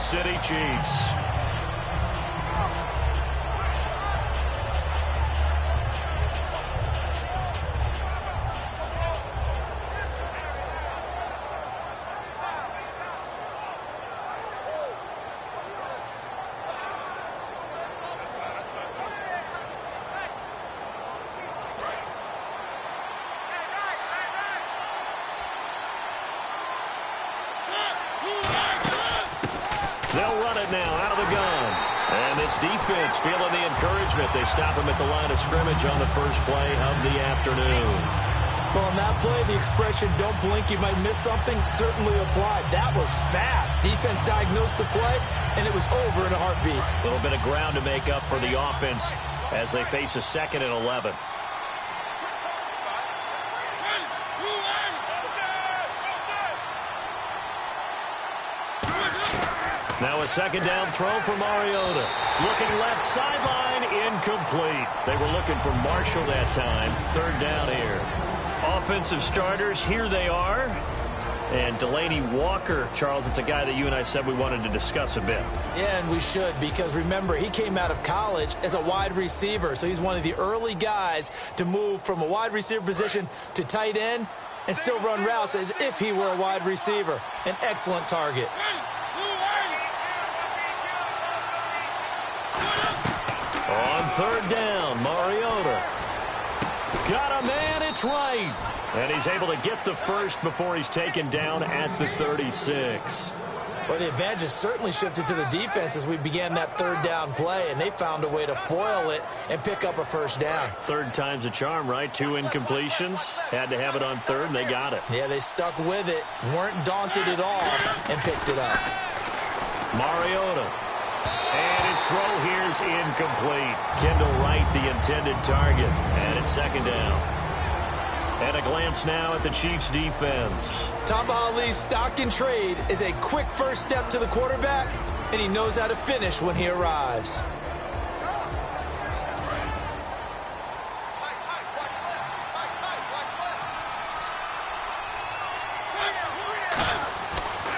City Chiefs. They'll run it now out of the gun. And this defense feeling the encouragement. They stop him at the line of scrimmage on the first play of the afternoon. Well, on that play, the expression, don't blink, you might miss something, certainly applied. That was fast. Defense diagnosed the play, and it was over in a heartbeat. A little bit of ground to make up for the offense as they face a 2nd and 11. Now a 2nd down throw for Mariota. Looking left sideline, incomplete. They were looking for Marshall that time. 3rd down here. Offensive starters, here they are. And Delaney Walker, Charles, it's a guy that you and I said we wanted to discuss a bit. Yeah, and we should, because remember, he came out of college as a wide receiver. So he's one of the early guys to move from a wide receiver position to tight end and still run routes as if he were a wide receiver. An excellent target. On 3rd down, Mariota. Got a man, it's right. And he's able to get the first before he's taken down at the 36. Well, the advantage has certainly shifted to the defense as we began that 3rd down play, and they found a way to foil it and pick up a 1st down. 3rd time's a charm, right? 2 incompletions. Had to have it on 3rd, and they got it. Yeah, they stuck with it, weren't daunted at all, and picked it up. Mariota. And his throw here's incomplete. Kendall Wright, the intended target. And it's 2nd down. And a glance now at the Chiefs' defense. Tamba Hali's stock in trade is a quick first step to the quarterback, and he knows how to finish when he arrives.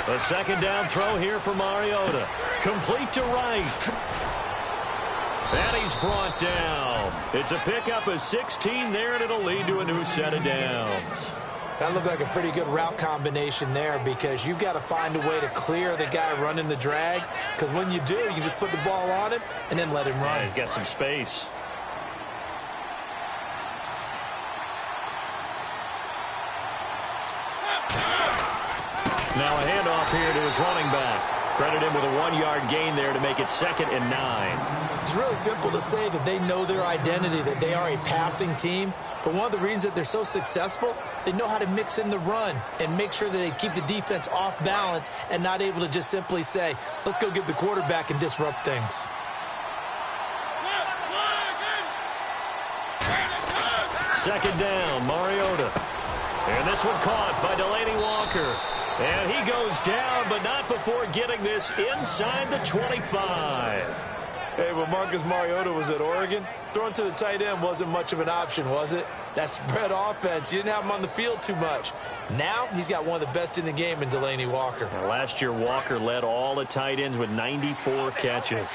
A 2nd down throw here for Mariota. Complete to Wright. And he's brought down. It's a pickup of 16 there, and it'll lead to a new set of downs. That looked like a pretty good route combination there, because you've got to find a way to clear the guy running the drag, because when you do, you just put the ball on him and then let him run. Yeah, he's got some space. Now a handoff here to his running back. Credit him with a 1-yard gain there to make it 2nd and 9. It's really simple to say that they know their identity, that they are a passing team. But one of the reasons that they're so successful, they know how to mix in the run and make sure that they keep the defense off balance and not able to just simply say, let's go get the quarterback and disrupt things. Second down, Mariota. And this one caught by Delaney Walker. And he goes down, but not before getting this inside the 25. Hey, when Marcus Mariota was at Oregon, throwing to the tight end wasn't much of an option, was it? That spread offense, you didn't have him on the field too much. Now, he's got one of the best in the game in Delaney Walker. Now, last year, Walker led all the tight ends with 94 catches.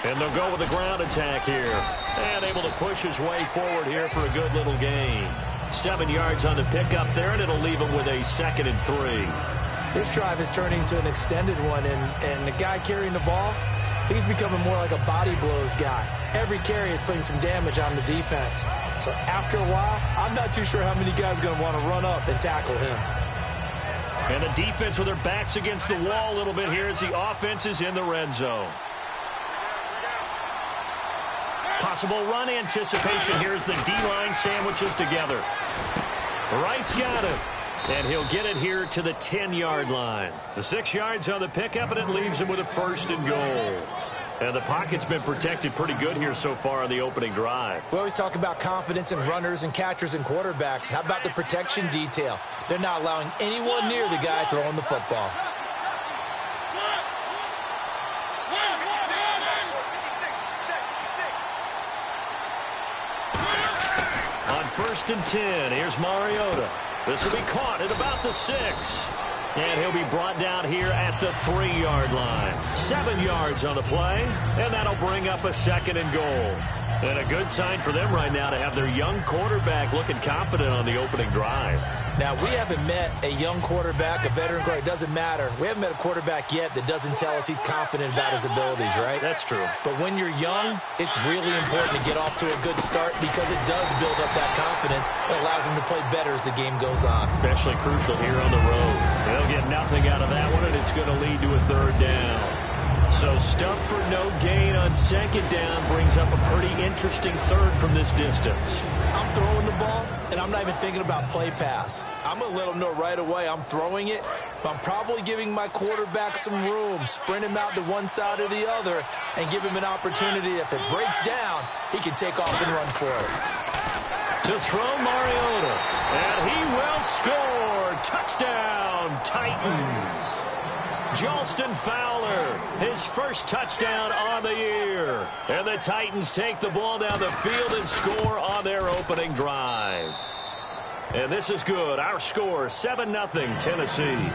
And they'll go with the ground attack here. And able to push his way forward here for a good little gain. 7 yards on the pickup there, and it'll leave him with a 2nd and 3. This drive is turning into an extended one, and the guy carrying the ball, he's becoming more like a body blows guy. Every carry is putting some damage on the defense. So after a while, I'm not too sure how many guys are going to want to run up and tackle him. And the defense with their backs against the wall a little bit here as the offense is in the red zone. Possible run anticipation here as the D-line sandwiches together. Wright's got it. And he'll get it here to the 10-yard line. The 6 yards on the pickup, and it leaves him with a 1st and goal. And the pocket's been protected pretty good here so far on the opening drive. We always talk about confidence in runners and catchers and quarterbacks. How about the protection detail? They're not allowing anyone near the guy throwing the football. On 1st and 10, here's Mariota. This will be caught at about the 6. And he'll be brought down here at the 3-yard line. 7 yards on the play, and that'll bring up a 2nd and goal. And a good sign for them right now to have their young quarterback looking confident on the opening drive. Now, we haven't met a young quarterback, a veteran quarterback. It doesn't matter. We haven't met a quarterback yet that doesn't tell us he's confident about his abilities, right? That's true. But when you're young, it's really important to get off to a good start because it does build up that confidence and allows him to play better as the game goes on. Especially crucial here on the road. They'll get nothing out of that one, and it's going to lead to a 3rd down. So stuff for no gain on 2nd down brings up a pretty interesting 3rd from this distance. I'm throwing the ball, and I'm not even thinking about play pass. I'm going to let him know right away I'm throwing it, but I'm probably giving my quarterback some room, sprint him out to one side or the other, and give him an opportunity. If it breaks down, he can take off and run for it. To throw Mariota, and he will score. Touchdown, Titans. Jalston Fowler, his first touchdown on the year. And the Titans take the ball down the field and score on their opening drive. And this is good. Our score, 7-0 Tennessee.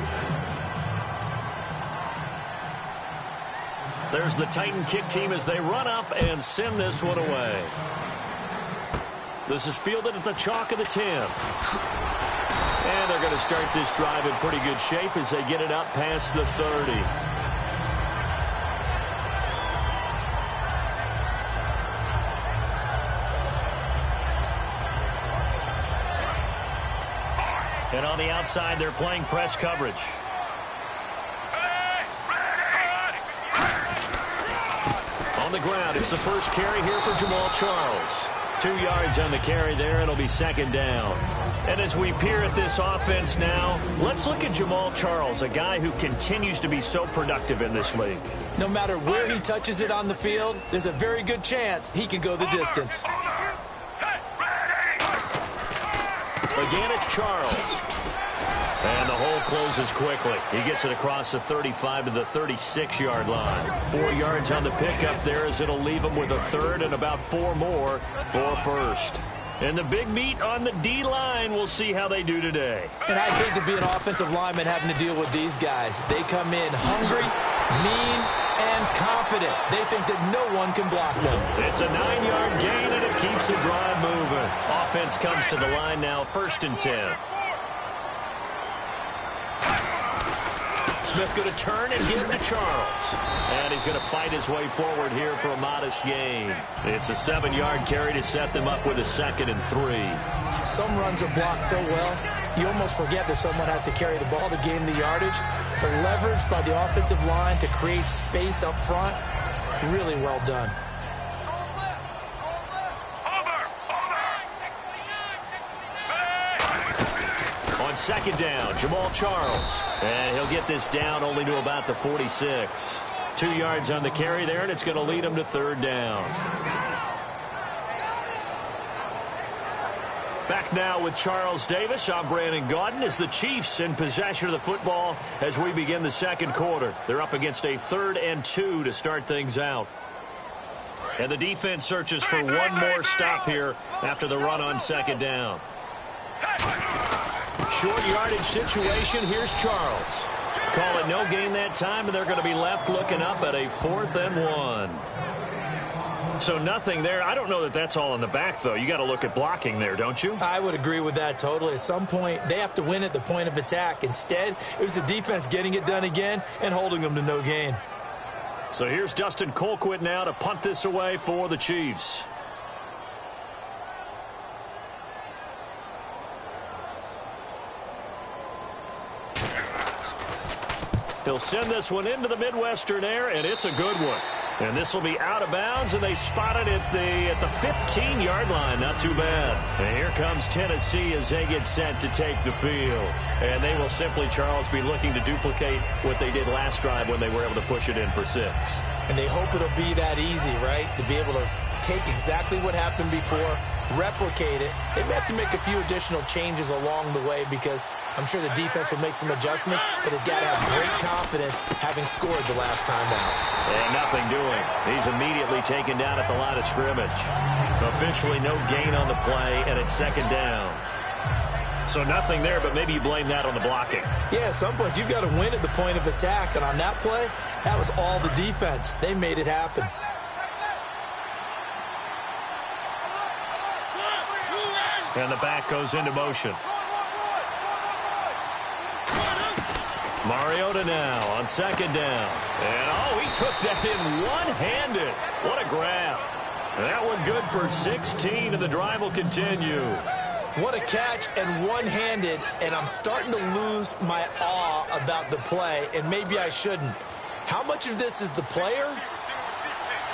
There's the Titan kick team as they run up and send this one away. This is fielded at the chalk of the 10. And they're going to start this drive in pretty good shape as they get it up past the 30. And on the outside, they're playing press coverage. On the ground, it's the first carry here for Jamal Charles. 2 yards on the carry there. It'll be 2nd down. And as we peer at this offense now, let's look at Jamal Charles, a guy who continues to be so productive in this league. No matter where he touches it on the field, there's a very good chance he can go the distance. Again, it's Charles. And the hole closes quickly. He gets it across the 35 to the 36-yard line. 4 yards on the pickup there as it'll leave him with a 3rd and about 4 more for 1st. And the big meat on the D-line, we'll see how they do today. And I hate to be an offensive lineman having to deal with these guys. They come in hungry, mean, and confident. They think that no one can block them. It's a 9-yard gain, and it keeps the drive moving. Offense comes to the line now, 1st and 10. Smith going to turn and give it to Charles. And he's going to fight his way forward here for a modest gain. It's a 7-yard carry to set them up with a 2nd and 3. Some runs are blocked so well, you almost forget that someone has to carry the ball to gain the yardage. The leverage by the offensive line to create space up front, really well done. On 2nd down, Jamal Charles. And he'll get this down only to about the 46. 2 yards on the carry there, and it's going to lead him to 3rd down. Back now with Charles Davis. I'm Brandon Gaudin as the Chiefs in possession of the football as we begin the 2nd quarter. They're up against a 3rd and 2 to start things out. And the defense searches for one more stop here after the run on 2nd down. Short yardage situation. Here's Charles. Call it no gain that time, and they're going to be left looking up at a 4th and 1. So nothing there. I don't know that that's all in the back, though. You got to look at blocking there, don't you? I would agree with that totally. At some point, they have to win at the point of attack. Instead, it was the defense getting it done again and holding them to no gain. So here's Dustin Colquitt now to punt this away for the Chiefs. He'll send this one into the Midwestern air, and it's a good one. And this will be out of bounds, and they spot it at the 15-yard line. Not too bad. And here comes Tennessee as they get set to take the field. And they will simply, Charles, be looking to duplicate what they did last drive when they were able to push it in for 6. And they hope it'll be that easy, right? To be able to take exactly what happened before, replicate it. They may have to make a few additional changes along the way because I'm sure the defense will make some adjustments, but they've got to have great confidence having scored the last time out. And nothing doing. He's immediately taken down at the line of scrimmage. Officially no gain on the play, and it's 2nd down. So nothing there, but maybe you blame that on the blocking. Yeah, at some point you've got to win at the point of attack, and on that play, that was all the defense. They made it happen. And the back goes into motion. Mariota now on second down. And, oh, he took that in one-handed. What a grab. That one good for 16, and the drive will continue. What a catch and one-handed, and I'm starting to lose my awe about the play, and maybe I shouldn't. How much of this is the player?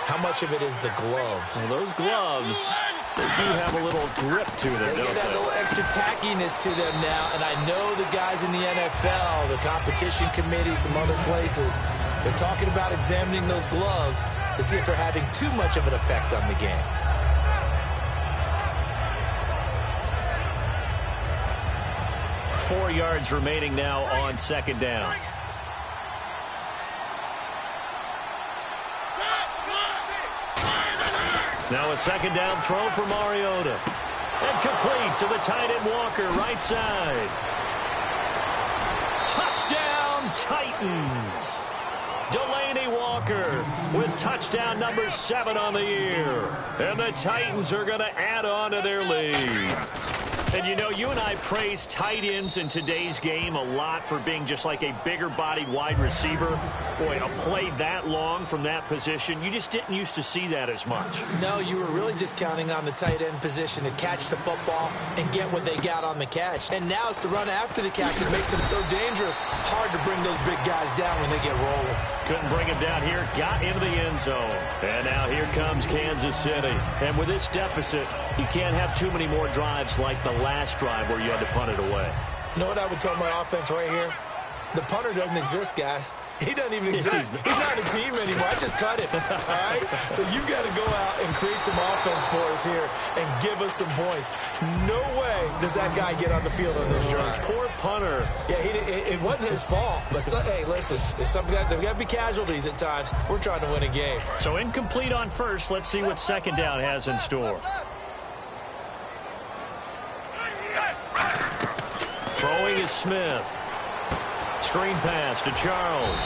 How much of it is the glove? Well, those gloves, they do have a little grip to them, They don't get that they? little extra tackiness to them now, and I know the guys in the NFL, the competition committee, some other places, they're talking about examining those gloves to see if they're having too much of an effect on the game. Four yards remaining now on second down. Now a second down throw for Mariota. And complete to the tight end Walker, right side. Touchdown, Titans. Delaney Walker with touchdown number 7 on the year. And the Titans are going to add on to their lead. And, you know, you and I praise tight ends in today's game a lot for being just like a bigger-bodied wide receiver. Boy, a play that long from that position, you just didn't used to see that as much. No, you were really just counting on the tight end position to catch the football and get what they got on the catch. And now it's the run after the catch that makes them so dangerous. Hard to bring those big guys down when they get rolling. Couldn't bring him down here, got into the end zone. And now here comes Kansas City. And with this deficit, you can't have too many more drives like the last drive where you had to punt it away. You know what I would tell my offense right here? The punter doesn't exist, guys. He doesn't even exist. He's not a team anymore. I just cut him, all right? So you've got to go out and create some offense for us here and give us some points. No way does that guy get on the field on this drive. Poor punter. Yeah, it wasn't his fault. But, hey, listen, there's got to be casualties at times. We're trying to win a game. So incomplete on first. Let's see what second down has in store. Throwing is Smith. Screen pass to Charles.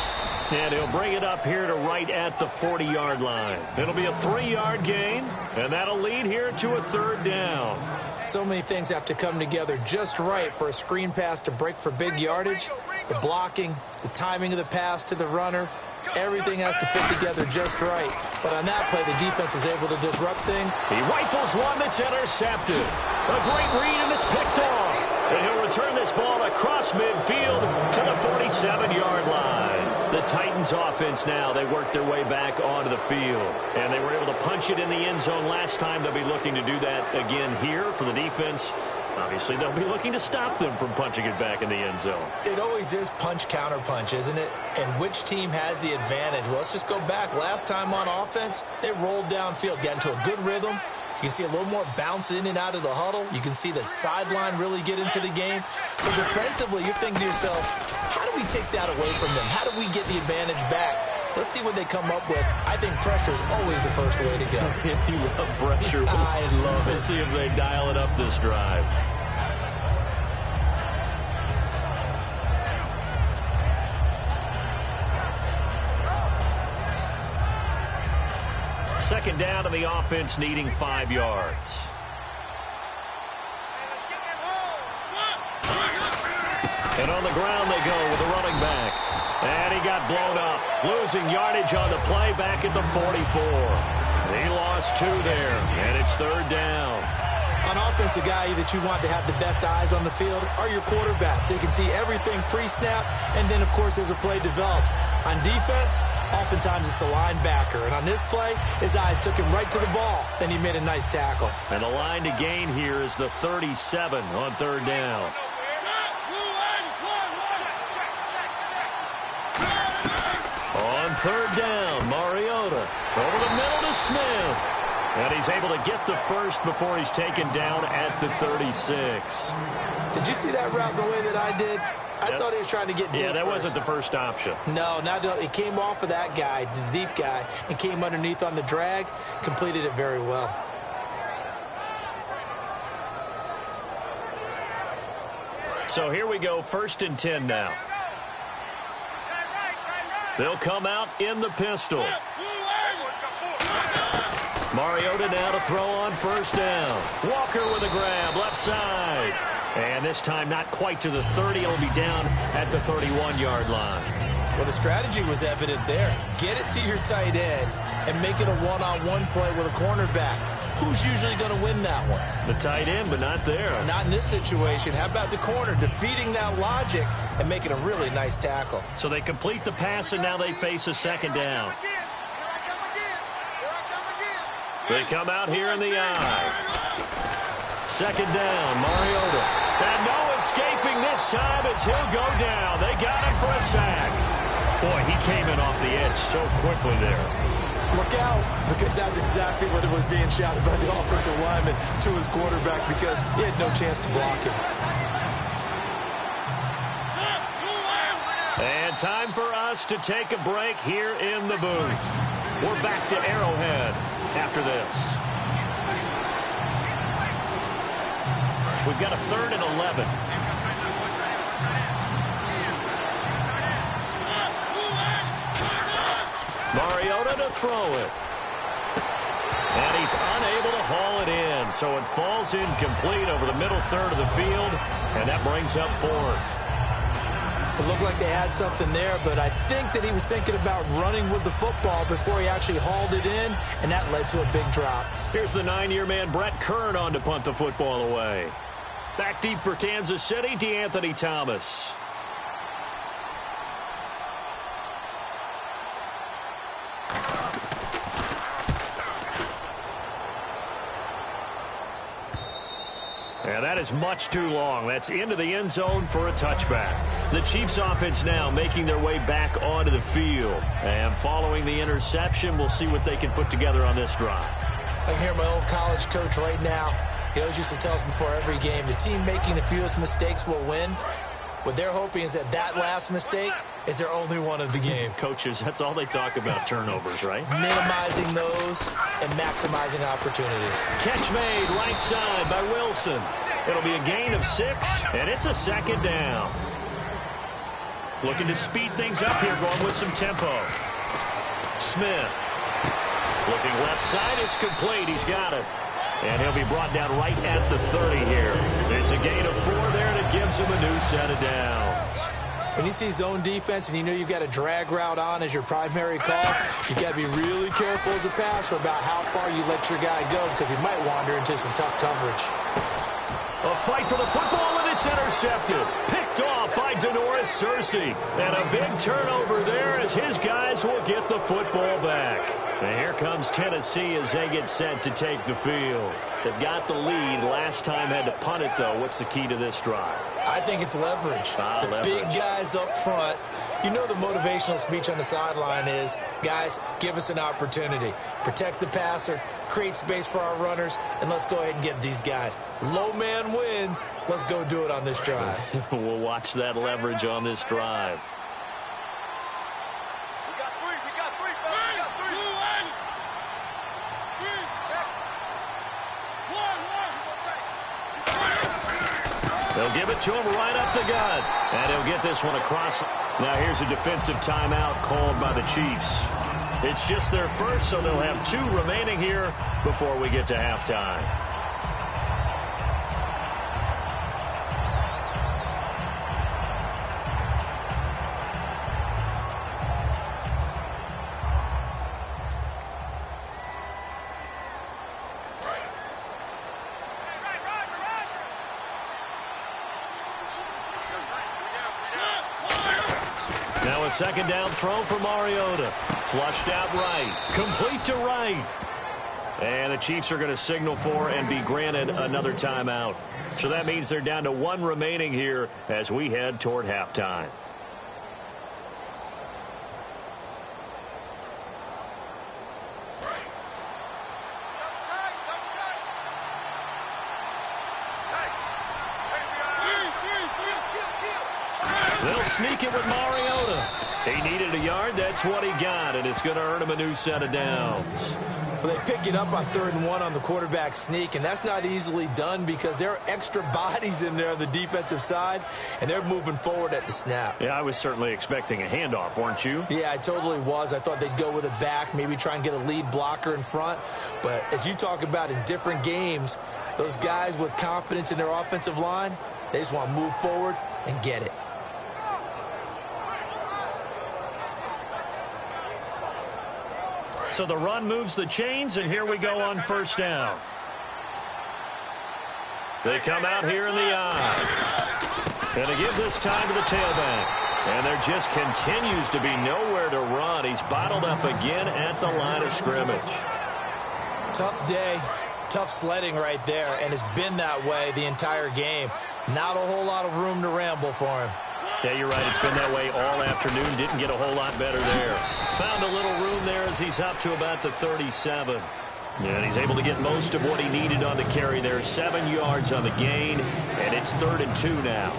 And he'll bring it up here to right at the 40-yard line. It'll be a 3-yard gain, and that'll lead here to a third down. So many things have to come together just right for a screen pass to break for big yardage. The blocking, the timing of the pass to the runner, everything has to fit together just right. But on that play, the defense was able to disrupt things. He rifles one that's intercepted. A great read, and it's picked off. And he'll return this ball across midfield to the 47-yard line. The Titans offense now, they worked their way back onto the field. And they were able to punch it in the end zone last time. They'll be looking to do that again here for the defense. Obviously, they'll be looking to stop them from punching it back in the end zone. It always is punch-counter-punch, isn't it? And which team has the advantage? Well, let's just go back. Last time on offense, they rolled downfield, got into a good rhythm. You can see a little more bounce in and out of the huddle. You can see the sideline really get into the game. So defensively, you're thinking to yourself, how do we take that away from them? How do we get the advantage back? Let's see what they come up with. I think pressure is always the first way to go. You love pressure. I love it. We'll see if they dial it up this drive. Second down to the offense needing 5 yards. And on the ground they go with the running back. And he got blown up. Losing yardage on the play back at the 44. He lost 2 there, and it's third down. On offense, the guy that you want to have the best eyes on the field are your quarterbacks. So you can see everything pre-snap, and then, of course, as the play develops. On defense, oftentimes it's the linebacker. And on this play, his eyes took him right to the ball. Then he made a nice tackle. And the line to gain here is the 37 on third down. On third down, Mariota over the middle to Smith. And he's able to get the first before he's taken down at the 36. Did you see that route the way that I did? I thought he was trying to get deep. Yeah, that first. wasn't the first option. No, it came off of that guy, the deep guy, and came underneath on the drag, completed it very well. So here we go, 1st and 10 now. They'll come out in the pistol. Mariota now to throw on 1st down. Walker with a grab, left side. And this time not quite to the 30. It'll be down at the 31-yard line. Well, the strategy was evident there. Get it to your tight end and make it a one-on-one play with a cornerback. Who's usually going to win that one? The tight end, but not there. Not in this situation. How about the corner defeating that logic and making a really nice tackle? So they complete the pass, and now they face a 2nd down. They come out here in the eye. 2nd down, Mariota. And no escaping this time as he'll go down. They got him for a sack. Boy, he came in off the edge so quickly there. Look out, because that's exactly what it was being shouted by the offensive lineman to his quarterback, because he had no chance to block him. And time for us to take a break here in the booth. We're back to Arrowhead after this. We've got a 3rd and 11. Mariota to throw it. And he's unable to haul it in, so it falls incomplete over the middle third of the field, and that brings up 4th. It looked like they had something there, but I think that he was thinking about running with the football before he actually hauled it in, and that led to a big drop. Here's the 9-year man Brett Kern on to punt the football away. Back deep for Kansas City, DeAnthony Thomas. And that is much too long. That's into the end zone for a touchback. The Chiefs offense now making their way back onto the field. And following the interception, we'll see what they can put together on this drive. I can hear my old college coach right now. He always used to tell us before every game, the team making the fewest mistakes will win. What they're hoping is that last mistake is their only one of the game. Coaches, that's all they talk about, turnovers, right? Minimizing those and maximizing opportunities. Catch made right side by Wilson. It'll be a gain of 6, and it's a 2nd down. Looking to speed things up here, going with some tempo. Smith. Looking left side, it's complete. He's got it. And he'll be brought down right at the 30 here. It's a gain of 4 there, and it gives him a new set of downs. When you see zone defense and you know you've got a drag route on as your primary call, you've got to be really careful as a passer about how far you let your guy go, because he might wander into some tough coverage. A fight for the football, and it's intercepted. Picked off by Denoris Searcy. And a big turnover there as his guys will get the football back. And here comes Tennessee as they get set to take the field. They've got the lead. Last time had to punt it, though. What's the key to this drive? I think it's leverage. The big guys up front. You know the motivational speech on the sideline is, guys, give us an opportunity. Protect the passer, create space for our runners, and let's go ahead and get these guys. Low man wins. Let's go do it on this drive. We'll watch that leverage on this drive. They'll give it to him right up the gut. And he'll get this one across. Now here's a defensive timeout called by the Chiefs. It's just their first, so they'll have 2 remaining here before we get to halftime. Now a 2nd down throw for Mariota. Flushed out right. Complete to right. And the Chiefs are going to signal for and be granted another timeout. So that means they're down to 1 remaining here as we head toward halftime. They'll sneak it with Mariota. He needed a yard. That's what he got, and it's going to earn him a new set of downs. Well, they pick it up on 3rd and 1 on the quarterback sneak, and that's not easily done because there are extra bodies in there on the defensive side, and they're moving forward at the snap. Yeah, I was certainly expecting a handoff, weren't you? Yeah, I totally was. I thought they'd go with a back, maybe try and get a lead blocker in front. But as you talk about in different games, those guys with confidence in their offensive line, they just want to move forward and get it. So the run moves the chains, and here we go on 1st down. They come out here in the eye. And to give this time to the tailback. And there just continues to be nowhere to run. He's bottled up again at the line of scrimmage. Tough day, tough sledding right there, and it's been that way the entire game. Not a whole lot of room to ramble for him. Yeah, you're right. It's been that way all afternoon. Didn't get a whole lot better there. Found a little room there as he's up to about the 37. And he's able to get most of what he needed on the carry there. 7 yards on the gain, and it's 3rd and 2 now.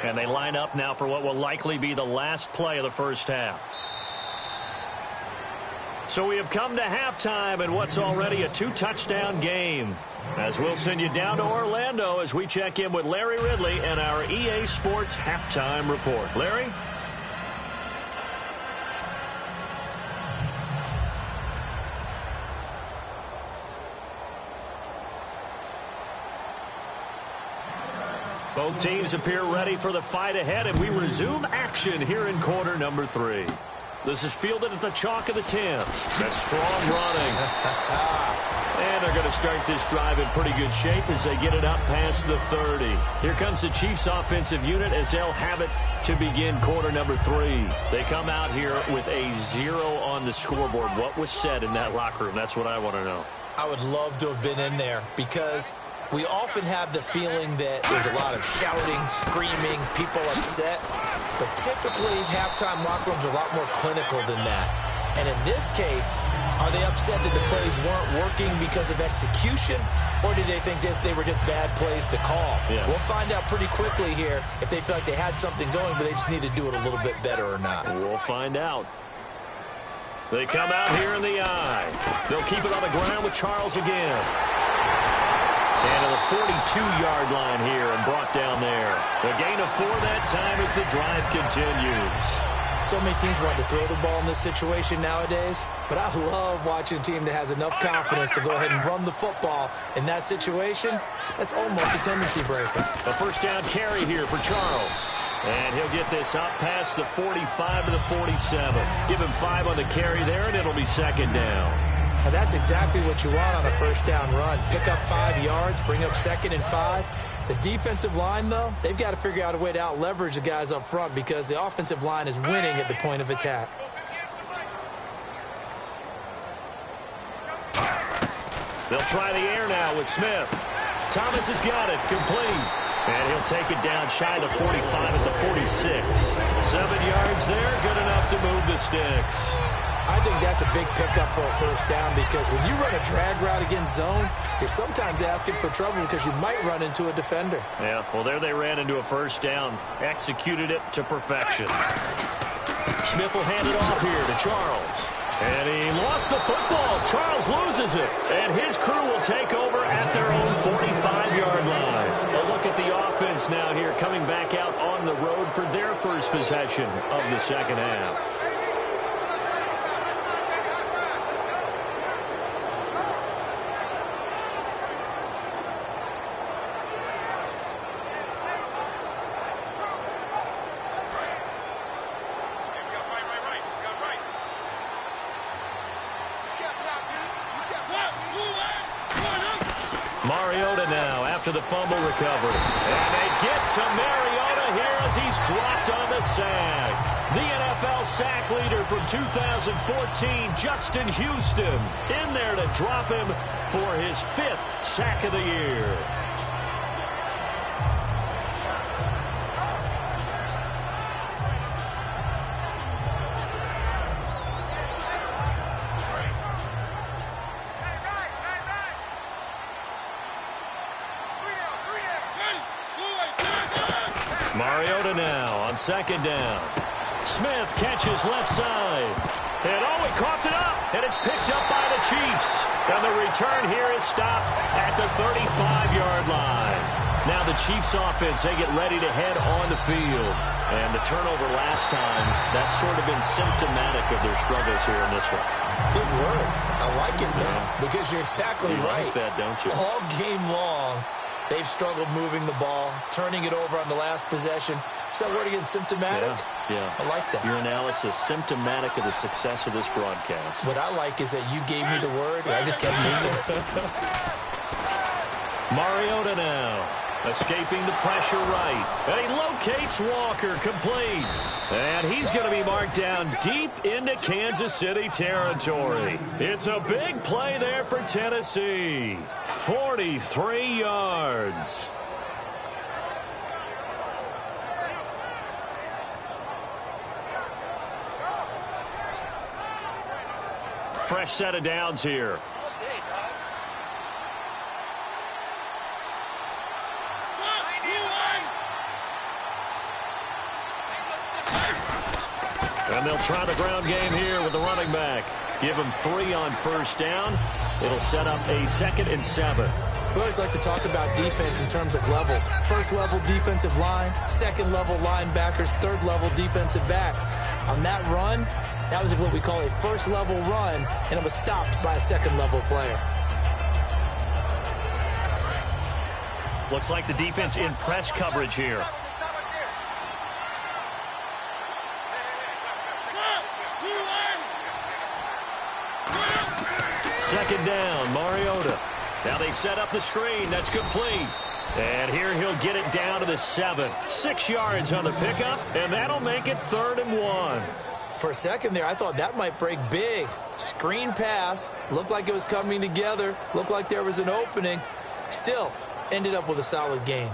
And they line up now for what will likely be the last play of the 1st half. So we have come to halftime in what's already a 2-touchdown game. As we'll send you down to Orlando as we check in with Larry Ridley and our EA Sports Halftime Report. Larry? Both teams appear ready for the fight ahead, and we resume action here in quarter number 3. This is fielded at the chalk of the 10. That's strong running. And they're going to start this drive in pretty good shape as they get it up past the 30. Here comes the Chiefs offensive unit as they'll have it to begin quarter number 3. They come out here with a 0 on the scoreboard. What was said in that locker room? That's what I want to know. I would love to have been in there because we often have the feeling that there's a lot of shouting, screaming, people upset. But typically, halftime locker rooms are a lot more clinical than that. And in this case, are they upset that the plays weren't working because of execution? Or did they think they were just bad plays to call? Yeah. We'll find out pretty quickly here if they feel like they had something going, but they just need to do it a little bit better or not. We'll find out. They come out here in the eye. They'll keep it on the ground with Charles again. And to the 42-yard line here and brought down there. The gain of 4 that time as the drive continues. So many teams want to throw the ball in this situation nowadays, but I love watching a team that has enough confidence to go ahead and run the football in that situation. That's almost a tendency breaker. A 1st down carry here for Charles. And he'll get this up past the 45 to the 47. Give him 5 on the carry there, and it'll be 2nd down. Now that's exactly what you want on a 1st down run. Pick up 5 yards, bring up 2nd and 5. The defensive line, though, they've got to figure out a way to out-leverage the guys up front because the offensive line is winning at the point of attack. They'll try the air now with Smith. Thomas has got it, complete. And he'll take it down shy of the 45 at the 46. 7 yards there, good enough to move the sticks. I think that's a big pickup for a 1st down because when you run a drag route against zone, you're sometimes asking for trouble because you might run into a defender. Yeah, well, there they ran into a 1st down. Executed it to perfection. Smith will hand it off here to Charles. And he lost the football. Charles loses it. And his crew will take over at their own 45-yard line. A look at the offense now here coming back out on the road for their first possession of the 2nd half. Mariota now after the fumble recovery. And they get to Mariota here as he's dropped on the sack. The NFL sack leader from 2014, Justin Houston, in there to drop him for his 5th sack of the year. Mariota now on second down. Smith catches left side. And he coughed it up, and it's picked up by the Chiefs. And the return here is stopped at the 35-yard line. Now the Chiefs offense, they get ready to head on the field. And the turnover last time, that's sort of been symptomatic of their struggles here in this one. Big word. I like it, though, because you're exactly right. You like that, don't you? All game long, they've struggled moving the ball, turning it over on the last possession. Is that word again, symptomatic? Yeah. I like that. Your analysis, symptomatic of the success of this broadcast. What I like is that you gave me the word, and I just kept using it. Mariota now, escaping the pressure right. And he locates Walker, complete. And he's going to be marked down deep into Kansas City territory. It's a big play there for Tennessee. 43 yards. Fresh set of downs here. And they'll try the ground game here with the running back. Give him 3 on first down. It'll set up a 2nd and 7. We always like to talk about defense in terms of levels. First level defensive line, second level linebackers, third level defensive backs. On that run, that was what we call a first level run, and it was stopped by a second level player. Looks like the defense in press coverage here. Second down, Mariota. Now they set up the screen. That's complete. And here he'll get it down to the 7. 6 yards on the pickup, and that'll make it 3rd and 1. For a second there, I thought that might break big. Screen pass. Looked like it was coming together. Looked like there was an opening. Still, ended up with a solid game.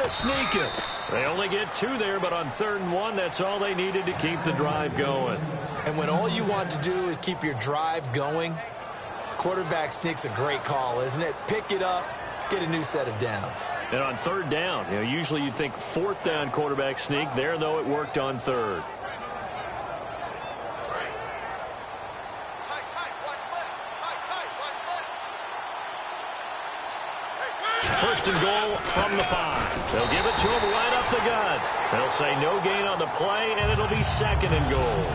Sneak it. They only get 2 there, but on 3rd and 1, that's all they needed to keep the drive going. And when all you want to do is keep your drive going, quarterback sneak's a great call, isn't it? Pick it up, get a new set of downs. And on 3rd down, usually you'd think 4th down quarterback sneak. There, though, it worked on 3rd. First and goal from the 5. They'll give it to him right up the gut. They'll say no gain on the play, and it'll be 2nd and goal.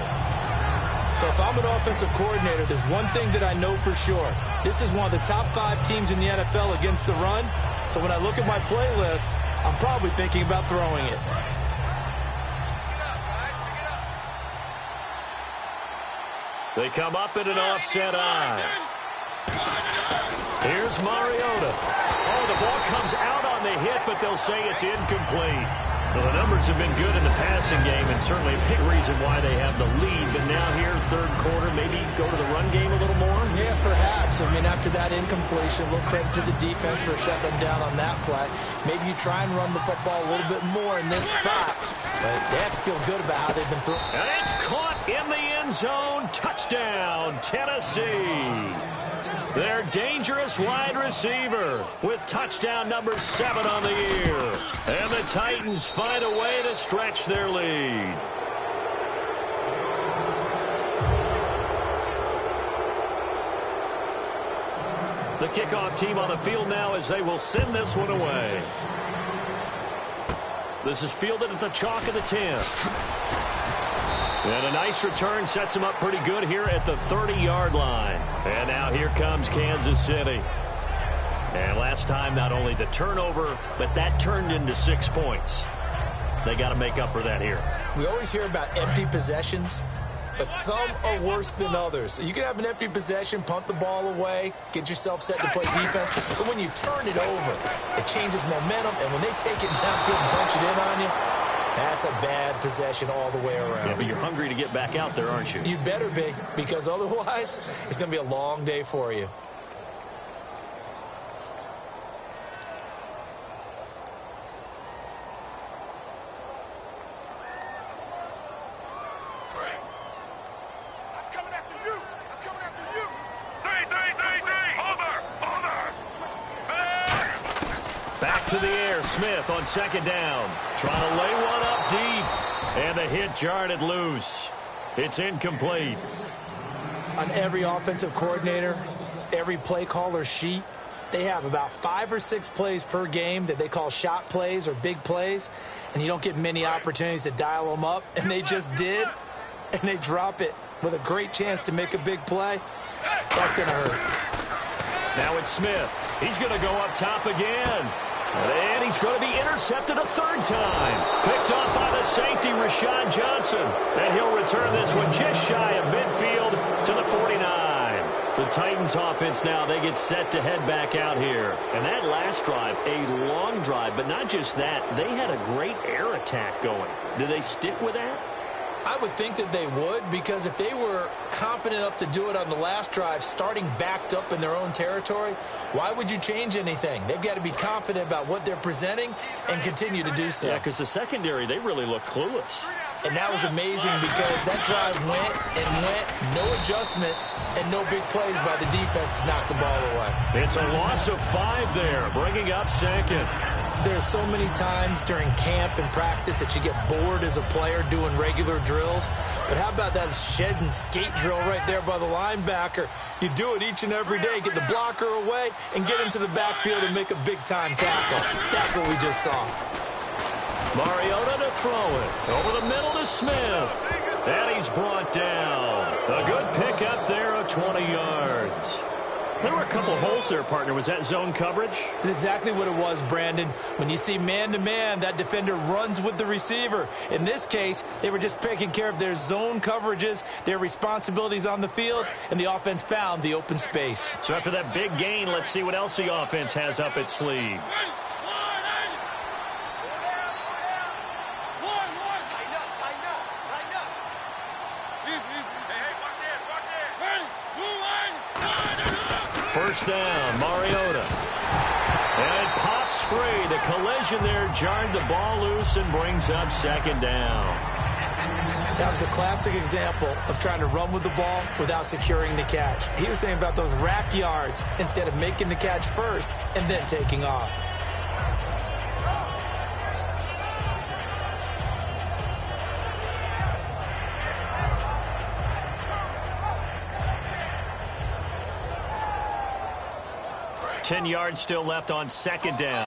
So if I'm an offensive coordinator, there's one thing that I know for sure. This is one of the top 5 teams in the NFL against the run. So when I look at my playlist, I'm probably thinking about throwing it. They come up in an offset eye. Here's Mariota. Oh, the ball comes out on the hit, but they'll say it's incomplete. Well, the numbers have been good in the passing game, and certainly a big reason why they have the lead. But now here, 3rd quarter, maybe go to the run game a little more? Yeah, perhaps. I mean, after that incompletion, a little credit to the defense for shutting them down on that play. Maybe you try and run the football a little bit more in this spot. But they have to feel good about how they've been throwing. And it's caught in the end zone. Touchdown, Tennessee. Their dangerous wide receiver with touchdown number 7 on the year. And the Titans find a way to stretch their lead. The kickoff team on the field now as they will send this one away. This is fielded at the chalk of the 10. And a nice return sets him up pretty good here at the 30-yard line. And now here comes Kansas City. And last time, not only the turnover, but that turned into 6 points. They got to make up for that here. We always hear about empty possessions, but some are worse than others. You can have an empty possession, punt the ball away, get yourself set to play defense. But when you turn it over, it changes momentum. And when they take it downfield and punch it in on you, that's a bad possession all the way around. Yeah, but you're hungry to get back out there, aren't you? You better be, because otherwise it's going to be a long day for you. to the air. Smith on second down. Trying to lay one up deep. And the hit jarred it loose. It's incomplete. On every offensive coordinator, every play caller sheet, they have about 5 or 6 plays per game that they call shot plays or big plays, and you don't get many opportunities to dial them up, and they just did, and they drop it with a great chance to make a big play. That's going to hurt. Now it's Smith. He's going to go up top again. And he's going to be intercepted a third time. Picked off by the safety, Rashad Johnson. And he'll return this one just shy of midfield to the 49. The Titans offense now, they get set to head back out here. And that last drive, a long drive, but not just that. They had a great air attack going. Do they stick with that? I would think that they would, because if they were competent enough to do it on the last drive, starting backed up in their own territory, why would you change anything? They've got to be confident about what they're presenting and continue to do so. Yeah, because the secondary, they really look clueless. And that was amazing because that drive went and went, no adjustments, and no big plays by the defense to knock the ball away. It's a loss of 5 there, bringing up second. There's so many times during camp and practice that you get bored as a player doing regular drills. But how about that shed and skate drill right there by the linebacker? You do it each and every day. Get the blocker away and get into the backfield and make a big-time tackle. That's what we just saw. Mariota to throw it. Over the middle to Smith. And he's brought down. A good pickup there of 20 yards. There were a couple holes there, partner. Was that zone coverage? That's exactly what it was, Brandon. When you see man-to-man, that defender runs with the receiver. In this case, they were just taking care of their zone coverages, their responsibilities on the field, and the offense found the open space. So after that big gain, let's see what else the offense has up its sleeve. First down, Mariota. And it pops free. The collision there jarred the ball loose and brings up second down. That was a classic example of trying to run with the ball without securing the catch. He was thinking about those rack yards instead of making the catch first and then taking off. Ten yards still left on second down.